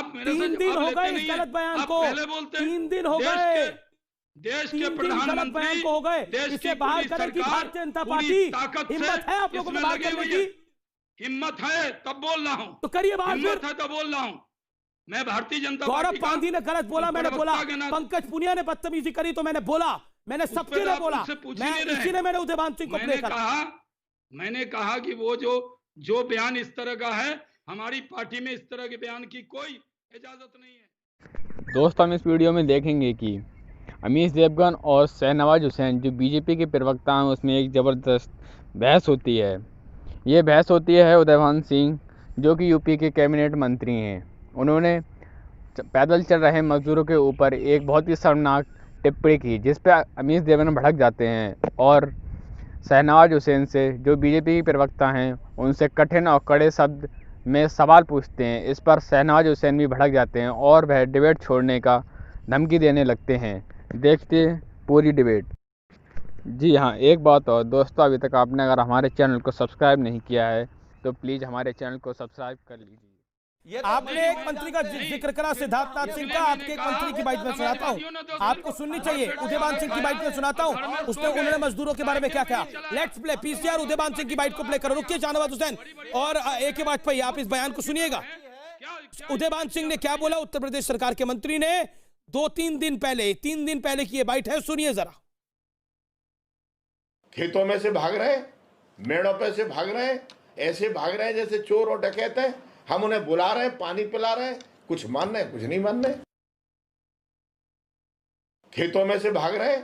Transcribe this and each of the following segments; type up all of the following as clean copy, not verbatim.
आप मेरे से 3 दिन जवाब हो लेते गए नहीं इस हैं। गलत बयान आप को, पहले बोलते हैं 3 दिन हो देश गए, देश के 3 दिन गलत बयान प्रधानमंत्री को हो गए। देश इसे की बाहर पूरी करने की सरकार भारतीय जनता पूरी पार्टी ताकत से हिम्मत है आप लोगों में इसमें बात लगी करने हुई है। की? हिम्मत है तब बोल रहा हूँ, तो करिए बात। हिम्मत है तब बोल रहा हूँ। मैं भारतीय जनता गौरव पार्टी का पांधी ने गलत बोला, मैंने बोला। प्रवक्ता के नाते पंकज पुनिया ने बदतमीजी करी तो मैंने बोला, मैंने उस सबके पे लिए आप बोला। मुझसे पूछ ही मैं नहीं रहे। इसीलिए मैंने उदयभान सिंह को प्ले करा। मैंने कहा कि वो जो बयान इस तरह का है, हमारी पार्टी में इस तरह के बयान की कोई इजाजत नहीं है। दोस्तों, हम इस वीडियो में देखेंगे कि अमीश देवगन और शहनवाज हुसैन जो बीजेपी के प्रवक्ता हैं, उसमें एक ज़बरदस्त बहस होती है। ये बहस होती है उदयभान सिंह जो कि यूपी के कैबिनेट मंत्री हैं। उन्होंने पैदल चल रहे मजदूरों के ऊपर एक बहुत ही शर्मनाक टिप्पणी की, जिस पर अमीश देवगन भड़क जाते हैं और शहनवाज हुसैन से जो बीजेपी के प्रवक्ता हैं उनसे कठिन और कड़े शब्द में सवाल पूछते हैं। इस पर शहनवाज हुसैन भी भड़क जाते हैं और वह डिबेट छोड़ने का धमकी देने लगते हैं। देखते हैं पूरी डिबेट। जी हाँ, एक बात और दोस्तों, अभी तक आपने अगर हमारे चैनल को सब्सक्राइब नहीं किया है तो प्लीज़ हमारे चैनल को सब्सक्राइब कर लीजिए। आपने एक मंत्री का जिक्र करा, सिद्धार्थनाथ सिंह का। आपके एक मंत्री की बाइट में सुनाता हूँ, आपको सुननी चाहिए। उदयभान सिंह की बाइट में सुनाता हूँ, उन्होंने मजदूरों के बारे में क्या कहा। Let's play PCR Udaybhan Singh की बाइट को प्ले करो। रुकिए शाहनवाज हुसैन और AK वाजपेयी, आप इस बयान को सुनिएगा। उदयभान सिंह ने क्या बोला। उत्तर प्रदेश सरकार के मंत्री ने 3 दिन पहले की ये बाइट है, सुनिए जरा। खेतों में से भाग रहे, मेड़ों पे से भाग रहे, ऐसे भाग रहे हैं जैसे चोर और डकैत हैं। हम उन्हें बुला रहे हैं, पानी पिला रहे हैं, कुछ मान रहे कुछ नहीं मान रहे। खेतों में से भाग रहे,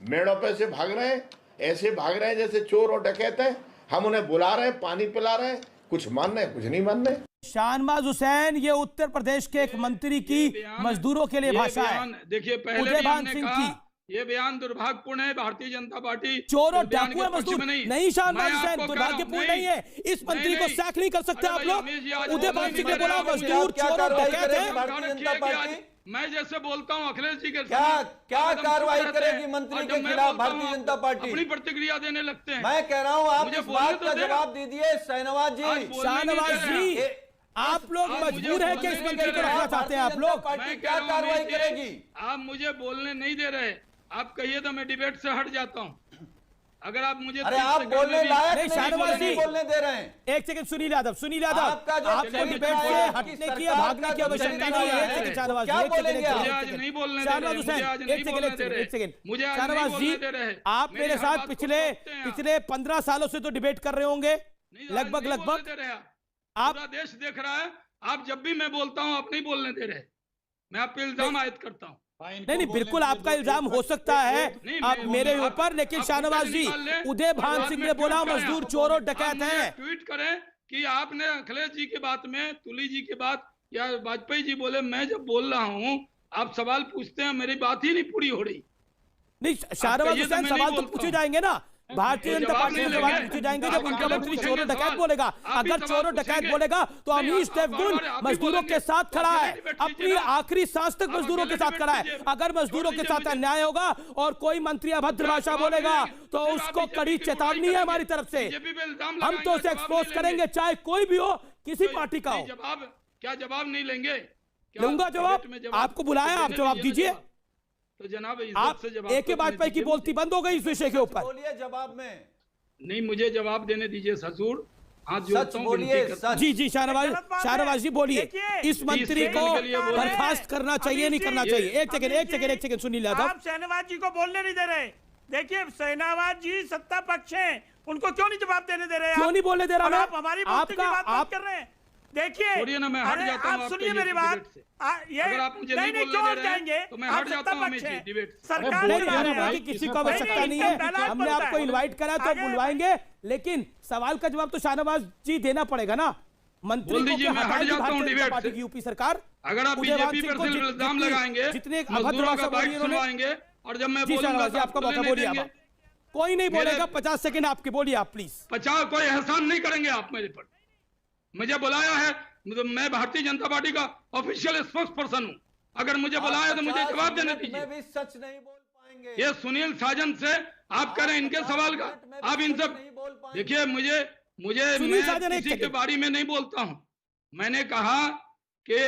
मेड़ों पे से भाग रहे हैं, ऐसे भाग रहे हैं जैसे चोर और डकैत हैं। हम उन्हें बुला रहे हैं, पानी पिला रहे हैं, कुछ मान रहे कुछ नहीं मान रहे। शाहनवाज हुसैन, ये उत्तर प्रदेश के एक मंत्री की मजदूरों के लिए भाषा है। देखिए, पहले उदयभान सिंह की ये बयान दुर्भाग्यपूर्ण है। भारतीय जनता पार्टी चोर और डाकू है मजदूर नहीं। शाहनवाज हुसैन दुर्भाग्यपूर्ण नहीं है। इस मंत्री को सैक नहीं कर सकते आप लोग। उदयभान सिंह ने बोला मजदूर चोर और डकैत है। भारतीय जनता पार्टी मैं जैसे बोलता हूँ अखिलेश जी के क्या कार्रवाई करेगी मंत्री के खिलाफ भारतीय जनता पार्टी? अपनी प्रतिक्रिया देने लगते हैं। मैं कह रहा हूँ आप इस बात का जवाब दीजिए शहनवाज जी। शाहनवाज जी, आप लोग मजबूर है कि इस मंत्री को रखना चाहते हैं आप लोग? पार्टी क्या कार्रवाई करेगी? आप मुझे बोलने नहीं दे रहे। आप कहिए तो मैं डिबेट से हट जाता हूँ। अगर आप मुझे अरे आप बोलने लायक नहीं, शाहनवाज जी बोलने दे रहे हैं। एक सेकंड, सुनील यादव आपको डिबेट से हटने की या भागने की आवश्यकता नहीं है। एक सेकंड शाहनवाज जी, नहीं बोलने शाहनवाज हुसैन, एक सेकंड शाहनवाज जी, आप मेरे साथ पिछले 15 सालों से तो डिबेट कर रहे होंगे लगभग। आप पूरा देश देख रहा है। आप जब भी मैं बोलता हूँ आप नहीं बोलने दे रहे। मैं आप पे इल्जाम आयद करता हूँ। नहीं, बिल्कुल आपका इल्जाम हो सकता है आप मेरे ऊपर, लेकिन शाहनवाज जी, उदयभान सिंह ने बोला मजदूर चोर और डकैत हैं। ट्वीट करें कि आपने अखिलेश जी की बात में, तुली जी की बात या वाजपेयी जी बोले, मैं जब बोल रहा हूँ आप सवाल पूछते हैं, मेरी बात ही नहीं पूरी हो रही। नहीं, शाहनवाज हुसैन, सवाल तो पूछे जाएंगे ना। भारतीय जनता पार्टी से सवाल पूछे जाएंगे जब उनका मंत्री चोर और डकैत बोलेगा। अगर चोर और डकैत बोलेगा तो अमीश देवगन मजदूरों के साथ खड़ा है, अपनी आखिरी सांस तक मजदूरों के साथ खड़ा है। अगर मजदूरों के साथ अन्याय होगा और कोई मंत्री अभद्र भाषा बोलेगा तो उसको कड़ी चेतावनी है हमारी तरफ से। हम तो उसे एक्सपोज करेंगे, चाहे कोई भी हो, किसी पार्टी का हो। क्या जवाब नहीं लेंगे? लूंगा जवाब। आपको बुलाया, आप जवाब दीजिए। तो जनाब आप AK वाजपेयी की बोलती बंद हो गई इस विषय के ऊपर। बोलिए जवाब में। नहीं, मुझे जवाब देने दीजिए ससुर। हाथ जोड़ता हूं, बोलिए। जी शाहनवाज जी बोलिए, इस मंत्री को बर्खास्त करना चाहिए नहीं करना चाहिए? एक सेकंड सुनील यादव, आप शहनवाज जी को बोलने नहीं दे रहे। देखिए, शहनवाज जी सत्ता पक्ष हैं, उनको क्यों नहीं जवाब देने दे रहे? क्यों नहीं बोलने दे रहा? आप हमारी बात कर रहे हैं। देखिए, मैं हट जाता हूं, आप सुनिए मेरी बात। अगर आप मुझे नहीं बोलने दे रहे हैं तो मैं हट जाता हूं डिबेट से। सरकार किसी को आवश्यकता नहीं है। हमने आपको इनवाइट करा तो बुलवाएंगे, लेकिन सवाल का जवाब तो शाहनवाज जी देना पड़ेगा ना। मंत्री को मैं हट जाता हूं डिबेट से। यूपी सरकार, अगर आप बीजेपी पर इल्जाम लगाएंगे, जितने अभद्र भाषा बोलेंगे, और जब मैं बोलूंगा आपका मौका बोलिए। कोई नहीं बोलेगा, 50 सेकंड आपके, बोलिए आप प्लीज। 50 कोई एहसान नहीं करेंगे आप मेरे पर। मुझे बुलाया है, मैं भारतीय जनता पार्टी का ऑफिशियल स्पोक्स पर्सन हूँ। अगर मुझे बुलाया तो मुझे जवाब देना दीजिए। मैं भी सच नहीं बोल पाएंगे। ये सुनील साजन से आप करें इनके सवाल का, आप इनसे देखिए। मुझे मैं किसी के बारे में नहीं बोलता हूँ। मैंने कहा कि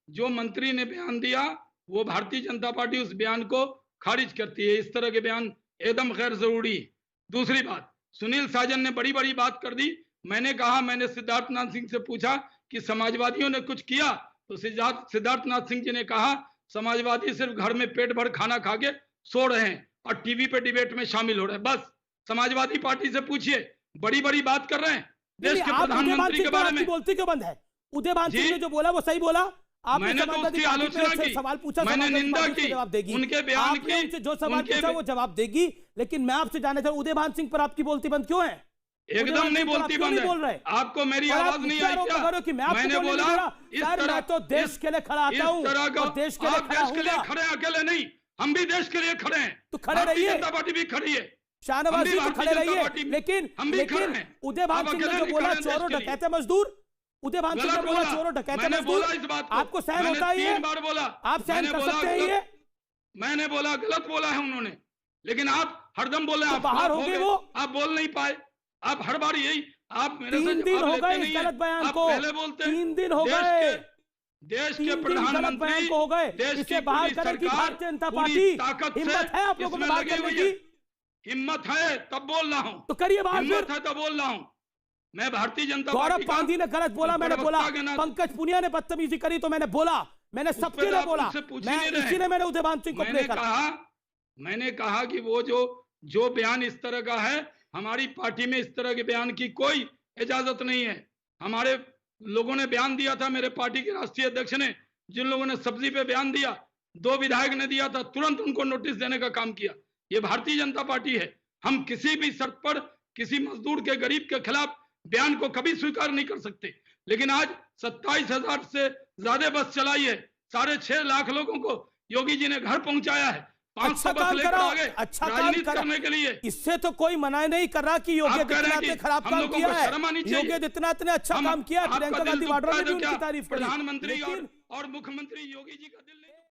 जो मंत्री ने बयान दिया वो भारतीय जनता पार्टी उस बयान को खारिज करती है। इस तरह के बयान एकदम गैर जरूरी है। दूसरी बात, सुनील साजन ने बड़ी बड़ी बात कर दी। मैंने कहा, मैंने सिद्धार्थनाथ सिंह से पूछा कि समाजवादियों ने कुछ किया, तो सिद्धार्थनाथ सिंह जी ने कहा समाजवादी सिर्फ घर में पेट भर खाना खा के सो रहे हैं और टीवी पे डिबेट में शामिल हो रहे हैं। बस समाजवादी पार्टी से पूछिए, बड़ी बड़ी बात कर रहे हैं देश के प्रधानमंत्री के बारे में। बोलती क्यों बंद है? उदयभान सिंह ने जो बोला वो सही बोला? मैंने तो उसकी आलोचना की, सवाल पूछा, मैंने निंदा की, जवाब देगी। उनके बयान की जो सवाल पूछा वो जवाब देगी। लेकिन मैं आपसे जानना चाहूं, उदयभान सिंह पर आपकी बोलती बंद क्यों है? एकदम नहीं बोलती बंद है। बोल रहे आपको मेरी आवाज नहीं आई क्या? मैंने बोला इस तरह, मैं तो देश के लिए खड़ा आता हूं, देश के लिए खड़े अकेले नहीं, हम भी देश के लिए खड़े हैं। तो खड़े रहिए, जनता पार्टी भी खड़ी है, शाहनवाज जी तो खड़े रहिए। लेकिन उदयभान सिंह ने जो बोला चोरों डकैते मजदूर, उदयभान सिंह ने बोला चोरों डकैते मजदूर, आपको सहन होता है? 3 बार बोला, आप सहन कर सकते हैं ये? मैंने बोला गलत बोला है उन्होंने, लेकिन आप हरदम बोले आप बाहर हो गए, वो आप बोल नहीं पाए। आप हर बार यही, आप मेरे 3 दिन हो गए इस गलत बयान को, पहले बोलते 3 दिन हो गए, देश के प्रधानमंत्री को हो गए, इसे बाहर करने की भारतीय जनता पार्टी हिम्मत है आप लोगों में बात करने की? हिम्मत है तब बोल रहा हूं, तो करिए बात। हिम्मत है तब बोल रहा हूं। मैं भारतीय जनता गौरव पार्टी गांधी ने गलत बोला, मैंने बोला। पंकज पुनिया ने बदतमीजी करी तो मैंने बोला, मैंने सबके लिए बोला, इसीलिए मैंने उदयभान सिंह को प्ले करा। मैंने कहा कि वो जो बयान इस तरह का है, हमारी पार्टी में इस तरह के बयान की कोई इजाजत नहीं है। हमारे लोगों ने बयान दिया था, मेरे पार्टी के राष्ट्रीय अध्यक्ष ने, जिन लोगों ने सब्जी पे बयान दिया, 2 विधायक ने दिया था, तुरंत उनको नोटिस देने का काम किया। ये भारतीय जनता पार्टी है। हम किसी भी शर्त पर किसी मजदूर के, गरीब के खिलाफ बयान को कभी स्वीकार नहीं कर सकते। लेकिन आज 27,000 से ज्यादा बस चलाई है, 6.5 लाख लोगों को योगी जी ने घर पहुंचाया है, 500 बस लेकर आगे राजनीति करने के लिए। इससे तो कोई मना नहीं कर रहा कि योगी आदित्यनाथ ने खराब काम किया है। योगी आदित्यनाथ ने अच्छा काम किया, प्रियंका गांधी वाड्रा ने भी उनकी तारीफ की। प्रधानमंत्री और मुख्यमंत्री योगी जी का दिल नहीं